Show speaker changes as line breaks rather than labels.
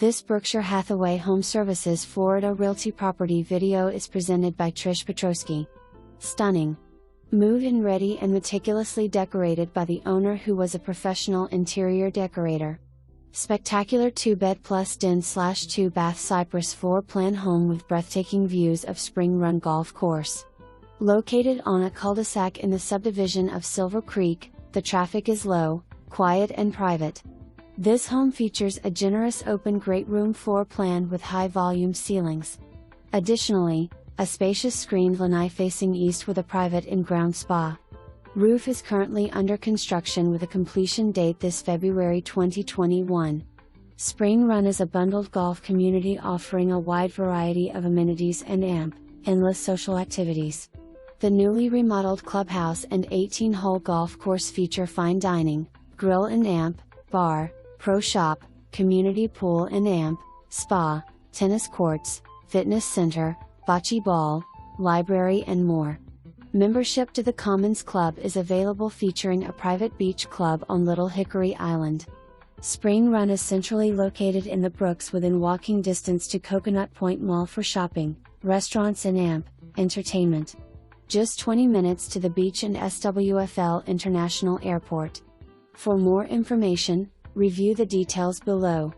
This Berkshire Hathaway HomeServices Florida Realty property video is presented by Trish Petrosky. Stunning. Move-in ready and meticulously decorated by the owner who was a professional interior decorator. Spectacular 2-bed plus den/2-bath cypress floor plan home with breathtaking views of Spring Run Golf Course. Located on a cul-de-sac in the subdivision of Silver Creek, the traffic is low, quiet and private. This home features a generous open great room floor plan with high volume ceilings. Additionally, a spacious screened lanai facing east with a private in-ground spa. Roof is currently under construction with a completion date this February 2021. Spring Run is a bundled golf community offering a wide variety of amenities and endless social activities. The newly remodeled clubhouse and 18-hole golf course feature fine dining, grill and bar, pro shop, community pool and spa, tennis courts, fitness center, bocce ball, library and more. Membership to the Commons Club is available featuring a private beach club on Little Hickory Island. Spring Run is centrally located in the Brooks within walking distance to Coconut Point Mall for shopping, restaurants and entertainment. Just 20 minutes to the beach and SWFL International Airport. For more information, review the details below.